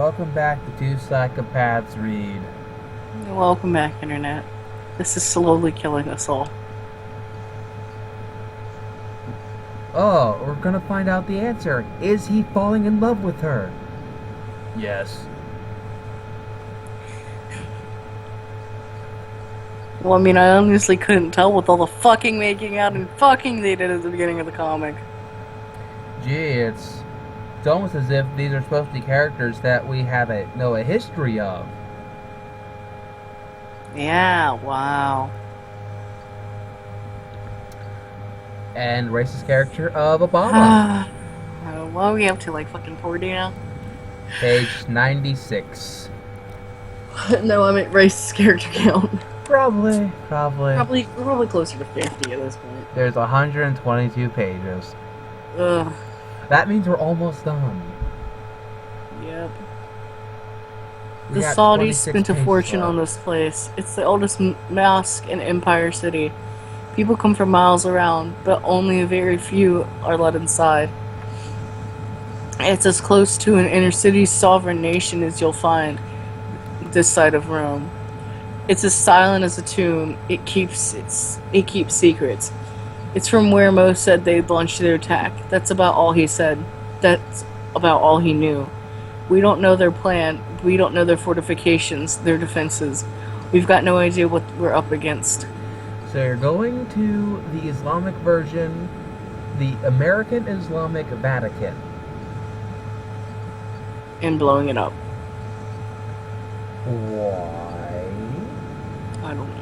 Welcome back to Two Psychopaths Read. Welcome back, Internet. This is slowly killing us all. Oh, we're gonna find out the answer. Is he falling in love with her? Yes. Well, I mean, I honestly couldn't tell with all the fucking making out and fucking they did at the beginning of the comic. Gee, it's almost as if these are supposed to be characters that we know a history of. Yeah, wow. And racist character of Obama. What are we up to, like fucking 40 now? Page 96. No, I meant racist character count. Probably. We're probably closer to 50 at this point. There's 122 pages. Ugh. That means we're almost done. Yep. We The got Saudis 26 spent a pages fortune left. on this place. It's the oldest mosque in Empire City. People come from miles around, but only a very few are let inside. It's as close to an inner-city sovereign nation as you'll find this side of Rome. It's as silent as a tomb. It keeps secrets. It's from where most said they'd launched their attack. That's about all he said. That's about all he knew. We don't know their plan. We don't know their fortifications, their defenses. We've got no idea what we're up against. So you're going to the Islamic version, the American Islamic Vatican. And blowing it up. Why? I don't know.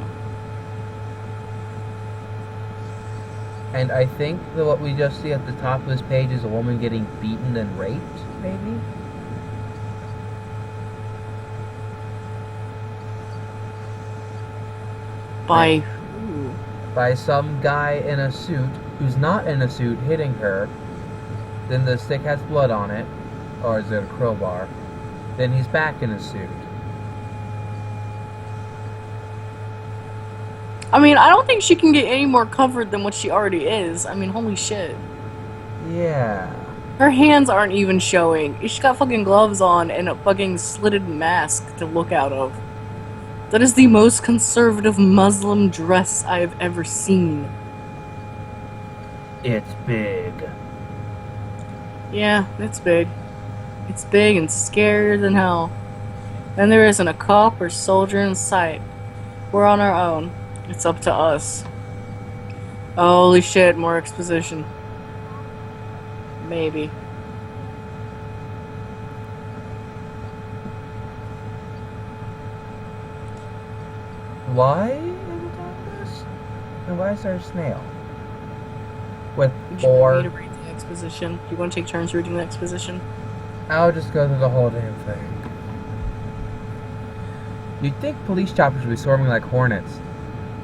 And I think that what we just see at the top of this page is a woman getting beaten and raped, maybe? By who? By some guy in a suit who's not in a suit hitting her. Then the stick has blood on it. Or is it a crowbar? Then he's back in a suit. I mean, I don't think she can get any more covered than what she already is. I mean, holy shit. Yeah. Her hands aren't even showing. She's got fucking gloves on and a fucking slitted mask to look out of. That is the most conservative Muslim dress I have ever seen. It's big. Yeah, it's big. It's big and scarier than hell. And there isn't a cop or soldier in sight. We're on our own. It's up to us. Holy shit, more exposition. Maybe. Why is it doing this? And why is there a snail? With You should four. read the exposition. Do you want to take turns reading the exposition? I'll just go through the whole damn thing. You'd think police choppers would be swarming like hornets.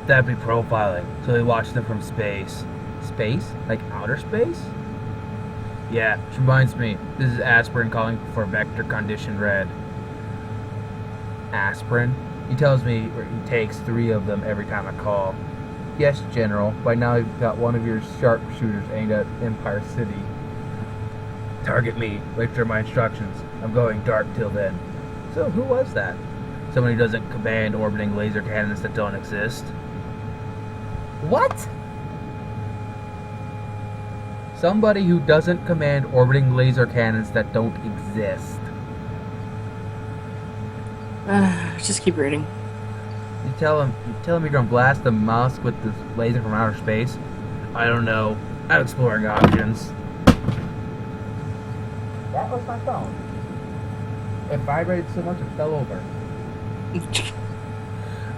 That'd be profiling, so they watch them from space. Space? Like outer space? Yeah, which reminds me, this is Aspirin calling for Vector Condition Red. Aspirin? He tells me he takes 3 of them every time I call. Yes, General. By now you've got one of your sharpshooters aimed at Empire City. Target me. Wait for my instructions. I'm going dark till then. So who was that? Someone who doesn't command orbiting laser cannons that don't exist. What? Somebody who doesn't command orbiting laser cannons that don't exist. Just keep reading. You tell him you're gonna blast the mosque with this laser from outer space? I don't know. I'm exploring options. That was my phone. It vibrated so much it fell over.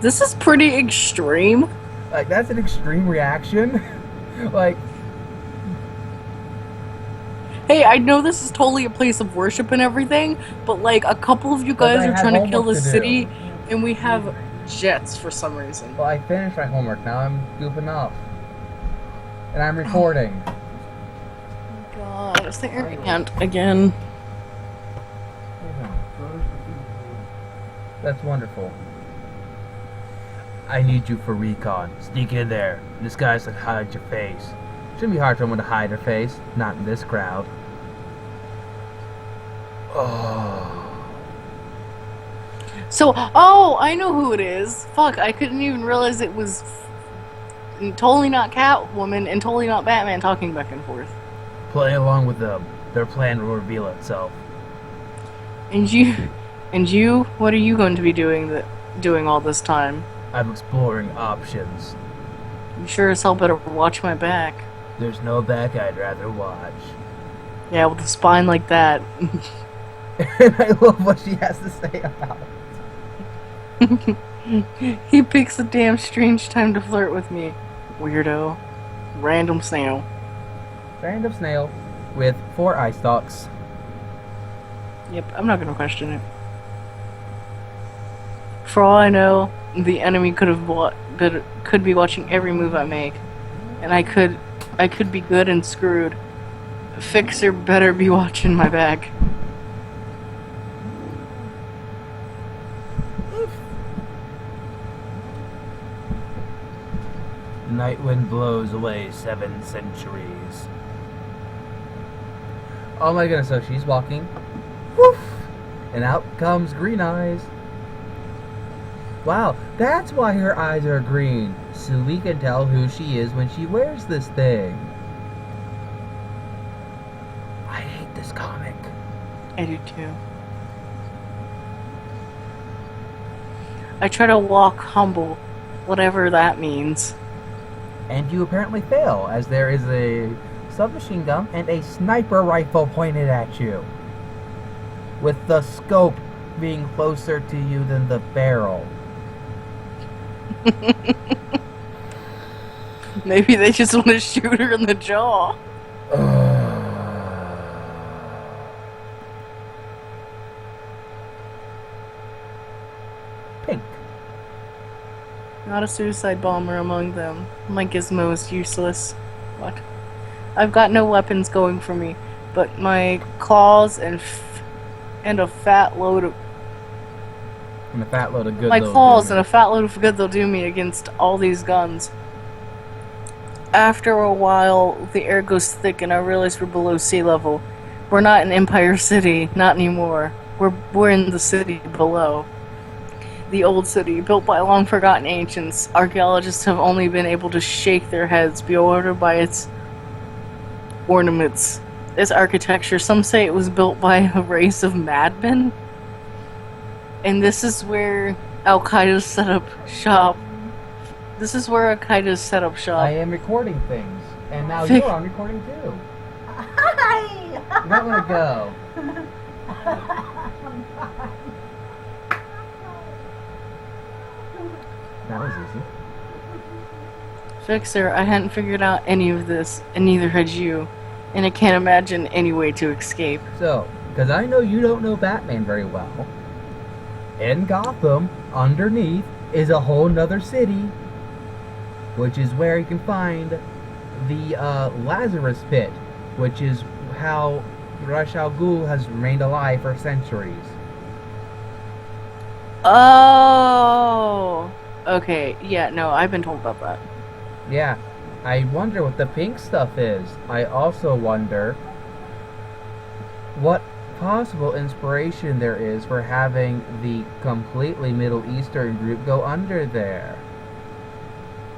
This is pretty extreme. Like, that's an extreme reaction. Like, Hey, I know this is totally a place of worship and everything, but like a couple of you guys I are had trying to kill homework the to do. city, and we have jets for some reason. well, I finished my homework. Now I'm goofing off. And I'm recording. God, it's the internet again. That's wonderful. I need you for recon. Sneak in there. Disguise and hide your face. Shouldn't be hard for someone to hide her face. Not in this crowd. Oh. So, oh, I know who it is. Fuck, I couldn't even realize it was totally not Catwoman and totally not Batman talking back and forth. Play along with them. Their plan will reveal itself. And you, what are you going to be doing all this time? I'm exploring options. You sure as hell better watch my back. There's no back I'd rather watch. Yeah, with a spine like that. And I love what she has to say about it. He picks a damn strange time to flirt with me. Weirdo. Random snail. Random snail with 4 eye stalks. Yep, I'm not gonna question it. For all I know, the enemy could be watching every move I make, and I could be good and screwed. Fixer better be watching my back. Night wind blows away 7 centuries. Oh my goodness, so she's walking. Woof! And out comes Green Eyes. Wow, that's why her eyes are green. So we can tell who she is when she wears this thing. I hate this comic. I do too. I try to walk humble, whatever that means. And you apparently fail, as there is a submachine gun and a sniper rifle pointed at you. With the scope being closer to you than the barrel. Maybe they just want to shoot her in the jaw. Pink. Not a suicide bomber among them. My gizmo is useless. What? I've got no weapons going for me, but my claws and a fat load of And a fat load of good. my claws and a fat load of good they'll do me against all these guns. After a while, the air goes thick and I realize we're below sea level. We're not in Empire City, not anymore. We're in the city below. The old city, built by long-forgotten ancients. Archaeologists have only been able to shake their heads, bewildered by its ornaments, its architecture. Some say it was built by a race of madmen. And this is where Al-Qaeda's set up shop. This is where Al-Qaeda's set up shop. I am recording things, and now you're on recording too. Hi! You might want to go. That was easy. Fixer, I hadn't figured out any of this, and neither had you. And I can't imagine any way to escape. So, because I know you don't know Batman very well, in Gotham, underneath, is a whole nother city, which is where you can find the Lazarus Pit, which is how Ra's al Ghul has remained alive for centuries. Oh! Okay, yeah, no, I've been told about that. Yeah, I wonder what the pink stuff is. I also wonder what possible inspiration there is for having the completely Middle Eastern group go under there.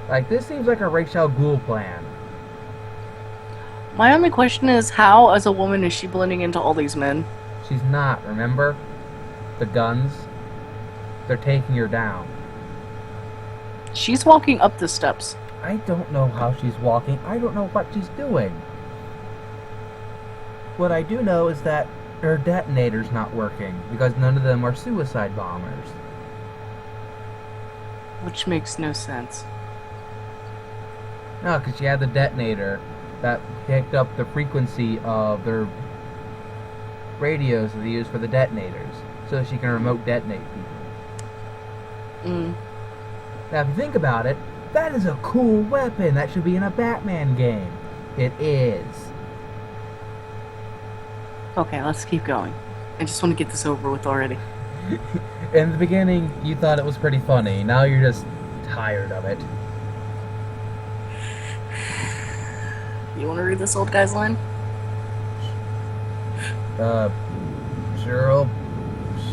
Like, this seems like a Ra's al Ghul plan. My only question is, how, as a woman, is she blending into all these men? She's not, remember? The guns? They're taking her down. She's walking up the steps. I don't know how she's walking. I don't know what she's doing. What I do know is that her detonator's not working, because none of them are suicide bombers. Which makes no sense. No, because she had the detonator that picked up the frequency of their radios that they use for the detonators, so she can remote detonate people. Now, if you think about it, that is a cool weapon. That should be in a Batman game. It is. Okay, let's keep going. I just want to get this over with already. In the beginning, you thought it was pretty funny. Now you're just tired of it. You want to read this old guy's line? Sure,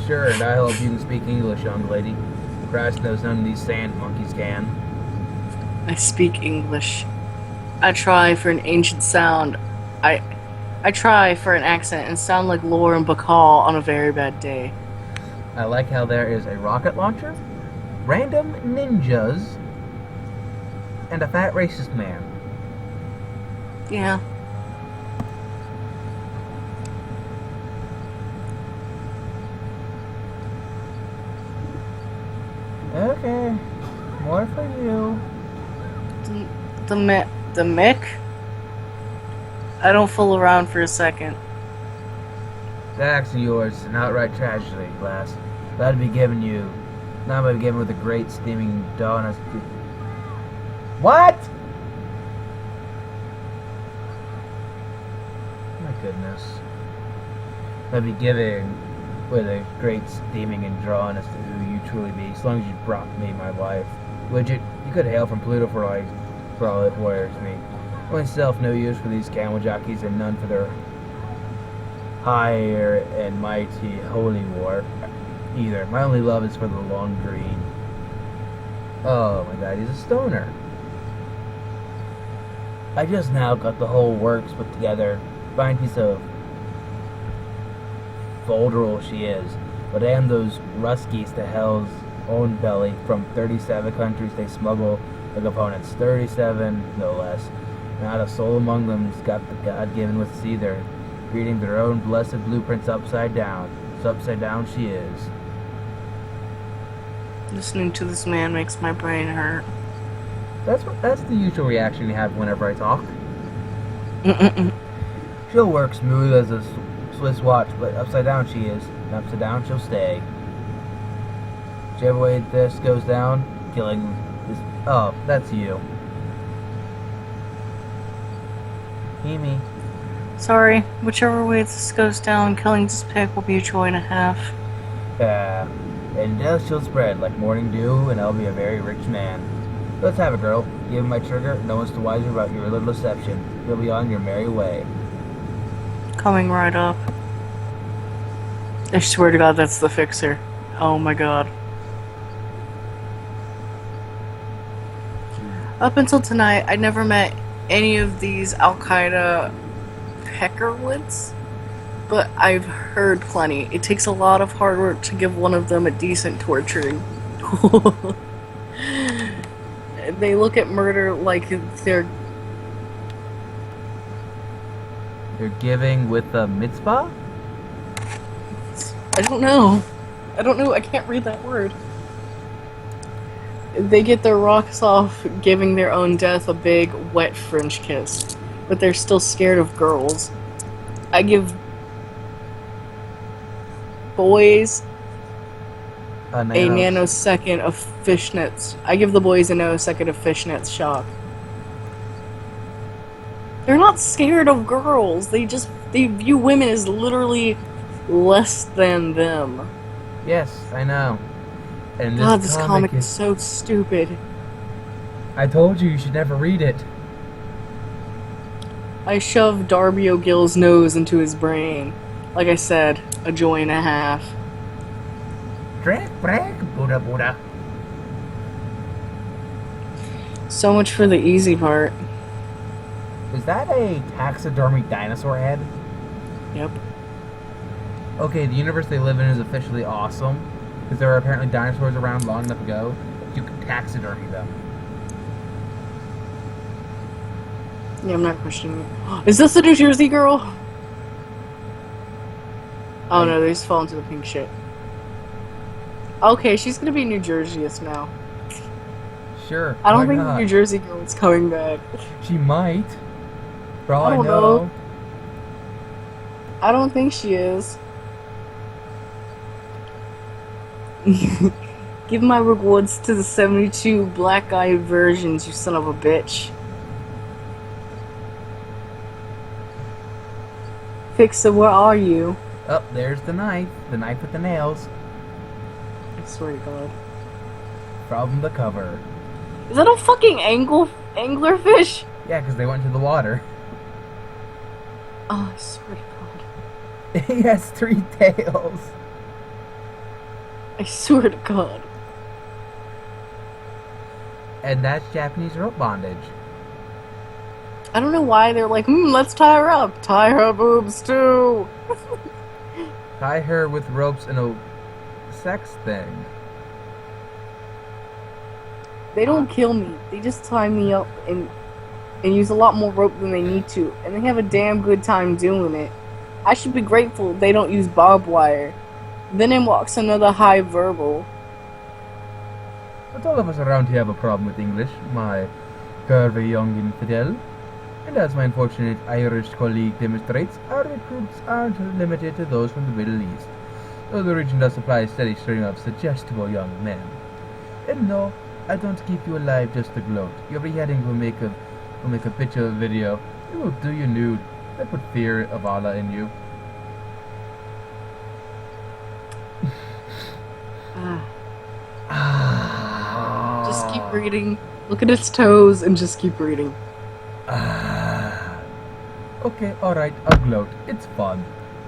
Sure, and I hope you can speak English, young lady. Christ knows none of these sand monkeys can. I speak English. I try for an ancient sound. I try for an accent and sound like Lauren Bacall on a very bad day. I like how there is a rocket launcher, random ninjas, and a fat racist man. Yeah. Okay, more for you. The Mick? I don't fool around for a second. That axe of yours is an outright tragedy, lass. That'd be given you. Now I'd be given with a great steaming donut. What? My goodness. I'd be giving with a great steaming and drawing as to who you truly be, as long as you brought me my wife. Widget, you could hail from Pluto for all it wears me. Myself no use for these camel jockeys and none for their higher and mighty holy war either. My only love is for the long green. Oh my god, he's a stoner. I just now got the whole works put together. Fine piece of folderol she is. But damn those Ruskies to hell's own belly. From 37 countries they smuggle the components. 37, no less. Not a soul among them's got the God-given with see they're reading their own blessed blueprints upside down. So upside down she is. Listening to this man makes my brain hurt. That's the usual reaction you have whenever I talk. She'll work smooth as a Swiss watch, but upside down she is. And upside down she'll stay. Whichever way this goes down, killing this. Oh, that's you. Mimi. Sorry, whichever way this goes down, killing this pig will be a joy and a half. Yeah, and death shall spread like morning dew, and I'll be a very rich man. Let's have it, girl. Give me my trigger. No one's the wiser about your little deception. You'll be on your merry way. Coming right up. I swear to God, that's the fixer. Oh my god. Up until tonight, I never met any of these Al-Qaeda peckerwoods, but I've heard plenty. It takes a lot of hard work to give one of them a decent torturing. They look at murder like they're giving with a mitzvah? I don't know. I can't read that word. They get their rocks off giving their own death a big, wet French kiss. But they're still scared of girls. I give boys a nanosecond of fishnets. I give the boys a nanosecond of fishnets shock. They're not scared of girls. They view women as literally less than them. Yes, I know. And God, this comic is so stupid. I told you should never read it. I shoved Darby O'Gill's nose into his brain. Like I said, a joy and a half. Drink, Buddha, Buddha. So much for the easy part. Is that a taxidermy dinosaur head? Yep. Okay, the universe they live in is officially awesome. Because there were apparently dinosaurs around long enough ago. You could taxidermy them. Yeah, I'm not questioning it. Is this the New Jersey girl? Oh no, they just fall into the pink shit. Okay, she's gonna be New Jerseyist now. Sure. I don't think the New Jersey girl is coming back. She might. For all I I don't know. know. I don't think she is. Give my rewards to the 72 black-eyed versions, you son of a bitch. Fixer, where are you? Oh, there's the knife. The knife with the nails. I swear to God. From the cover. Is that a fucking anglerfish? Yeah, because they went into the water. Oh, I swear to God. He has 3 tails. I swear to God. And that's Japanese rope bondage. I don't know why they're like, let's tie her up. Tie her boobs too. Tie her with ropes in a sex thing. They don't kill me. They just tie me up and use a lot more rope than they need to. And they have a damn good time doing it. I should be grateful they don't use barbed wire. Then in walks another high verbal. But all of us around here have a problem with English, my curvy young infidel. And as my unfortunate Irish colleague demonstrates, our recruits aren't limited to those from the Middle East, though the region does supply a steady string of suggestible young men. And no, I don't keep you alive just to gloat. Your beheading will make a picture video. It will do you nude. I put fear of Allah in you. Just keep reading. Look at its toes and just keep reading. Okay, alright, I'll gloat. It's fun.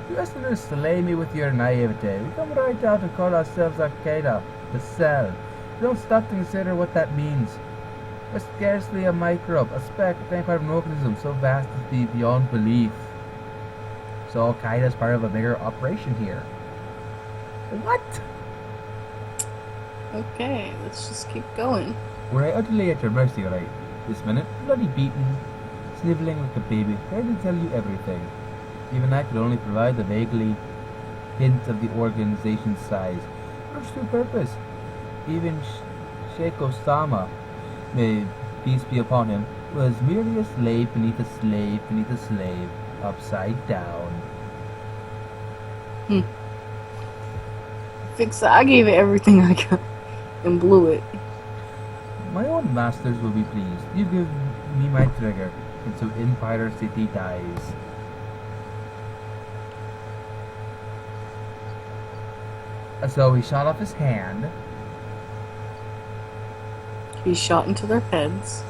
You Westerners slay me with your naivete. We come right out and call ourselves Al-Qaeda, the cell. We don't stop to consider what that means. We're scarcely a microbe, a speck, a tiny part of an organism so vast as to be beyond belief. So Al-Qaeda is part of a bigger operation here. What? Okay, let's just keep going. Were I utterly at your mercy right this minute, bloody beaten, sniveling like a baby, ready to tell you everything. Even I could only provide the vaguely hint of the organization's size, or its true purpose. Even Sheikh Osama, may peace be upon him, was merely a slave beneath a slave beneath a slave, upside down. Fix it. I gave it everything I got and blew it. My own masters will be pleased. You give me my trigger, and so Empire City dies. So he shot off his hand. He shot into their heads.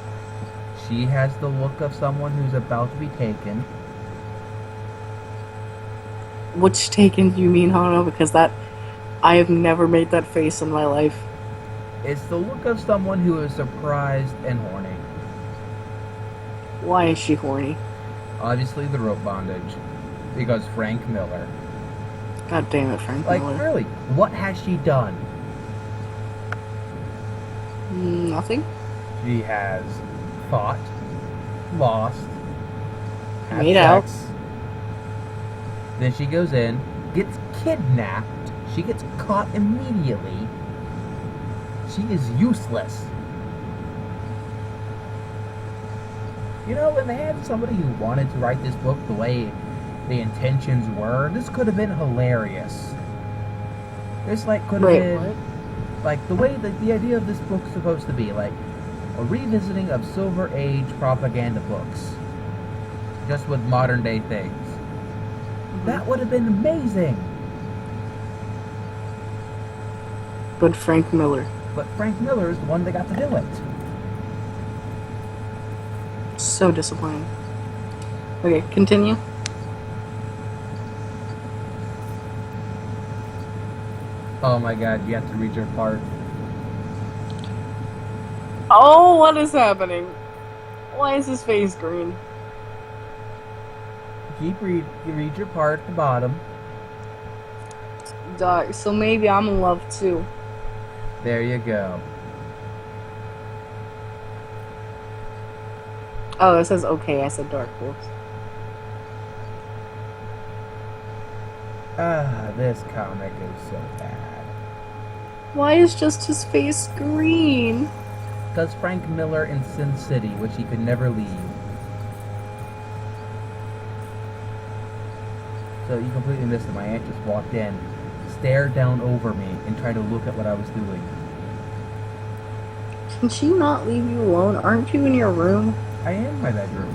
She has the look of someone who's about to be taken. Which taken do you mean? I don't know, because I have never made that face in my life. It's the look of someone who is surprised and horny. Why is she horny? Obviously the rope bondage. Because Frank Miller. God damn it, Frank Like, Miller. really, what has she done? Nothing. She has fought, lost, had Made out. sex. Then she goes in, gets kidnapped. She gets caught immediately. She is useless. You know, when they had somebody who wanted to write this book the way the intentions were, this could have been hilarious. This, like, could have been... what? Like, the way that the idea of this book's supposed to be, like, a revisiting of Silver Age propaganda books. Just with modern day things. That would have been amazing! But Frank Miller. But Frank Miller is the one that got to do it. So disappointing. Okay, continue. Oh my god, you have to read your part. Oh, what is happening? Why is his face green? You read your part at the bottom. Dark. So maybe I'm in love too. There you go. Oh, it says okay. I said dark. Whoops. Ah, this comic is so bad. Why is just his face green? Because Frank Miller in Sin City, which he could never leave. So you completely missed it. My aunt just walked in, stared down over me, and tried to look at what I was doing. Can she not leave you alone? Aren't you in your room? I am in my bedroom.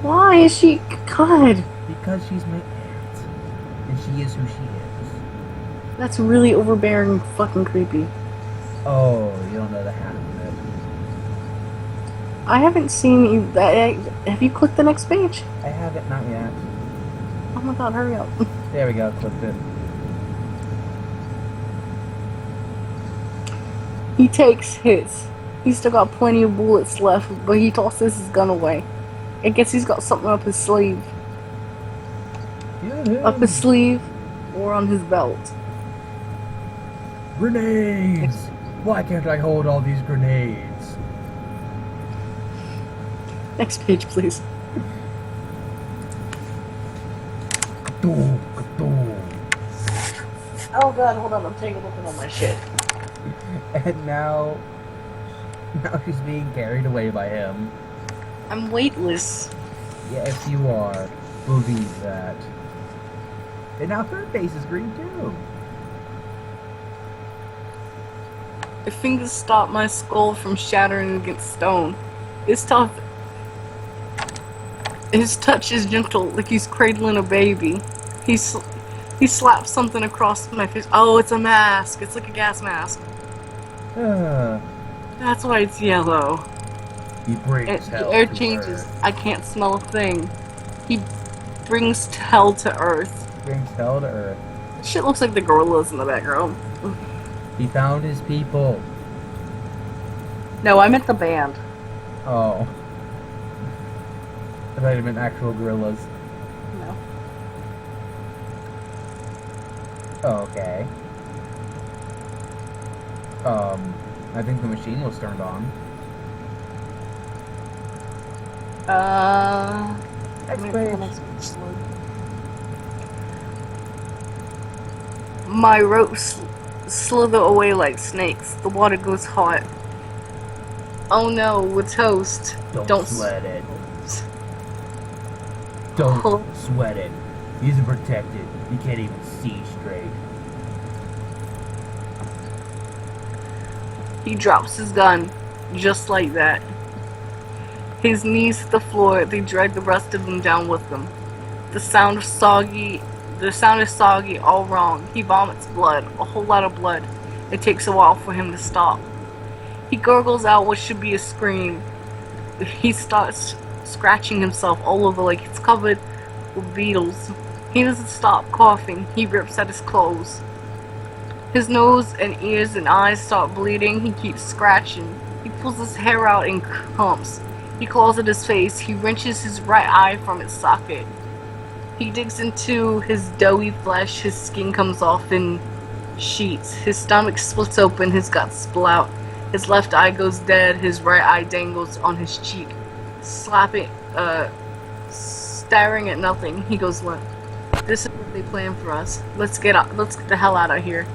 Why is she... God. Because she's my aunt. And she is who she is. That's really overbearing and fucking creepy. Oh, you don't know the half of it. I haven't seen you... have you clicked the next page? I haven't, not yet. Oh my god, hurry up. There we go, clicked it. He takes hits. He's still got plenty of bullets left, but he tosses his gun away. I guess he's got something up his sleeve. Get him. Up his sleeve or on his belt. Grenades! Why can't I hold all these grenades? Next page, please. Kadoom, kadoom. Oh god, hold on, I'm taking a look at all my shit. And now she's being carried away by him. I'm weightless. Yes, you are. Believe that. And now her face is green too. My fingers stop my skull from shattering against stone. His touch is gentle, like he's cradling a baby. He slaps something across my face. Oh, it's a mask. It's like a gas mask. That's why it's yellow. He brings hell The air to changes. earth. I can't smell a thing. He brings hell to earth. Brings hell to earth. Shit looks like the gorillas in the background. He found his people. No, I meant the band. Oh. I thought you meant actual gorillas. No. Okay. I think the machine was turned on. Next page. My ropes slither away like snakes. The water goes hot. Oh no, we're toast. Don't sweat it. Don't sweat it. He's protected. He can't even see straight. He drops his gun, just like that. His knees hit the floor, they drag the rest of them down with them. The sound is soggy, all wrong. He vomits blood, a whole lot of blood. It takes a while for him to stop. He gurgles out what should be a scream. He starts scratching himself all over like it's covered with beetles. He doesn't stop coughing, he rips at his clothes. His nose and ears and eyes start bleeding. He keeps scratching. He pulls his hair out in clumps. He claws at his face. He wrenches his right eye from its socket. He digs into his doughy flesh. His skin comes off in sheets. His stomach splits open. His guts spill out. His left eye goes dead. His right eye dangles on his cheek. Staring at nothing. He goes limp. This is what they planned for us. Let's get the hell out of here.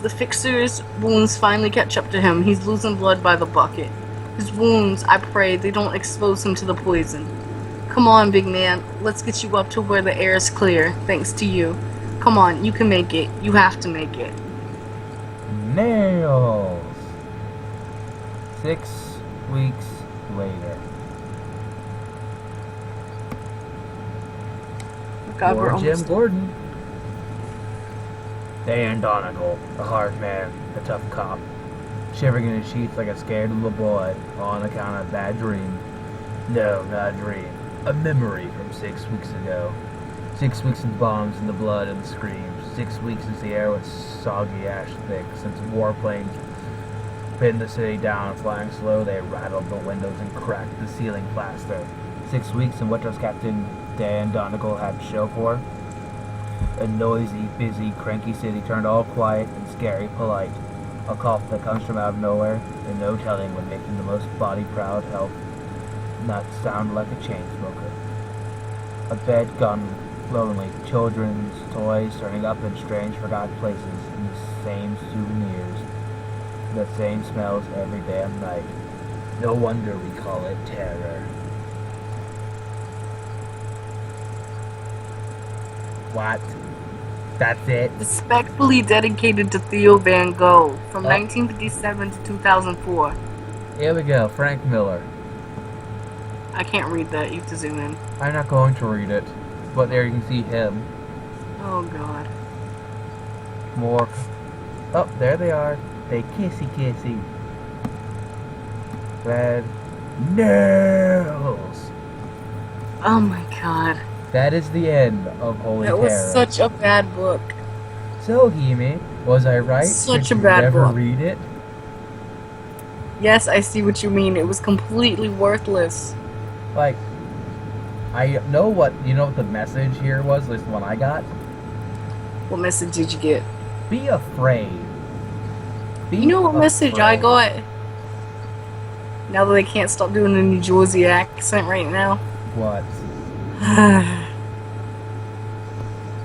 The fixer's wounds finally catch up to him. He's losing blood by the bucket. His wounds, I pray, they don't expose him to the poison. Come on, big man. Let's get you up to where the air is clear, thanks to you. Come on, you can make it. You have to make it. Nails. 6 weeks later. God, we're Or Jim almost... Gordon. Dan Donegal, a hard man, a tough cop, shivering in his sheets like a scared little boy on account of a bad dream. No, not a dream. A memory from 6 weeks ago. 6 weeks of bombs and the blood and the screams. 6 weeks since the air was soggy ash thick. Since warplanes pinned the city down, flying slow, they rattled the windows and cracked the ceiling plaster. 6 weeks and what does Captain Dan Donegal have to show for? A noisy, busy, cranky city turned all quiet and scary polite. A cough that comes from out of nowhere, and no telling when making the most body-proud health not sound like a chain smoker. A bed gone lonely, children's toys turning up in strange forgotten places, and the same souvenirs, the same smells every damn night. No wonder we call it terror. What? That's it? Respectfully dedicated to Theo Van Gogh from 1957 to 2004. Here we go, Frank Miller. I can't read that, you have to zoom in. I'm not going to read it, but there you can see him. Oh god. More. Oh, there they are. They kissy. Red nails. Oh my god. That is the end of Holy That was Terror. such a bad book. So, Hime, was I right? Such Did a you bad never book. read it? Yes, I see what you mean. It was completely worthless. Like, I know what the message here was. At least the one I got. What message did you get? Be afraid. Be You know what message I afraid. got? Now that they can't stop doing the New Jersey accent right now. What?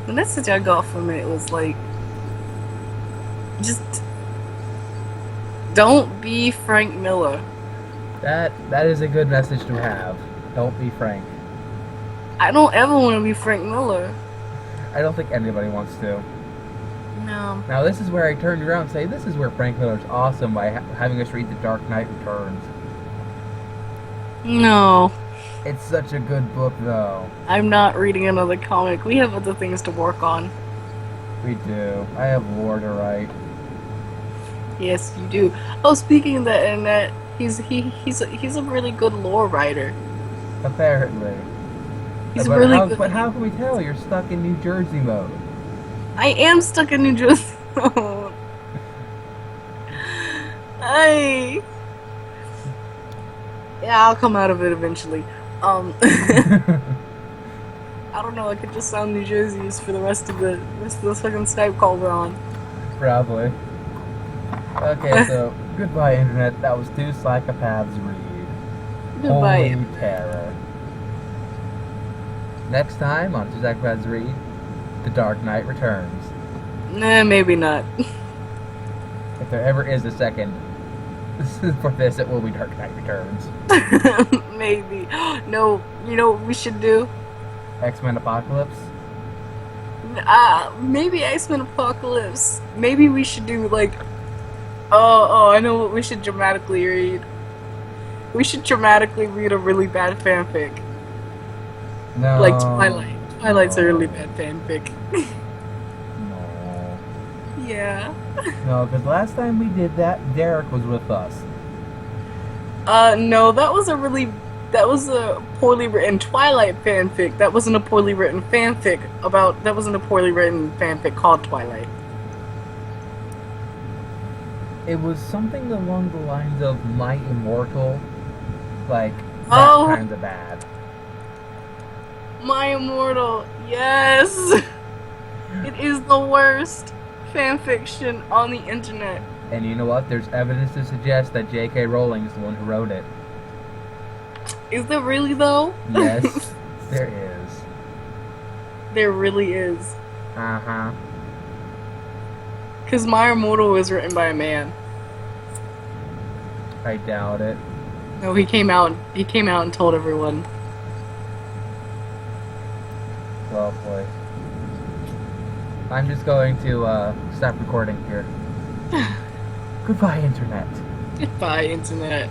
The message I got from it was like, just don't be Frank Miller. That is a good message to have. Don't be Frank. I don't ever want to be Frank Miller. I don't think anybody wants to. No. Now this is where I turned around and say this is where Frank Miller's awesome by having us read The Dark Knight Returns. No. It's such a good book, though. I'm not reading another comic. We have other things to work on. We do. I have lore to write. Yes, you do. Oh, speaking of the internet, he's a really good lore writer. Apparently. He's but really how, good. But how can we tell you're stuck in New Jersey mode? I am stuck in New Jersey. Yeah, I'll come out of it eventually. I don't know. I could just sound New Jersey's for the rest of the fucking Skype call we're on. Probably. Okay, so goodbye, internet. That was Two Psychopaths Read. Goodbye. Holy terror. Next time on Two Psychopaths Read, The Dark Knight Returns. Nah, maybe not. If there ever is a second for this, it will be Dark Knight Returns. Maybe. No, you know what we should do? X-Men Apocalypse. Maybe X-Men Apocalypse. Maybe we should do like. Oh, I know what we should dramatically read. We should dramatically read a really bad fanfic. No. Like Twilight. Twilight's a really bad fanfic. No. Yeah. No, because last time we did that, Derek was with us. No, that was a poorly written Twilight fanfic. That wasn't a poorly written fanfic called Twilight. It was something along the lines of My Immortal. Like, that Oh. kind of bad. My Immortal, yes! It is the worst fanfiction on the internet. And you know what? There's evidence to suggest that J.K. Rowling is the one who wrote it. Is there really though? Yes, there is. There really is. Uh-huh. Cause My Immortal was written by a man. I doubt it. No, he came out and told everyone. Well, boy. I'm just going to stop recording here. Goodbye, internet. Goodbye, internet.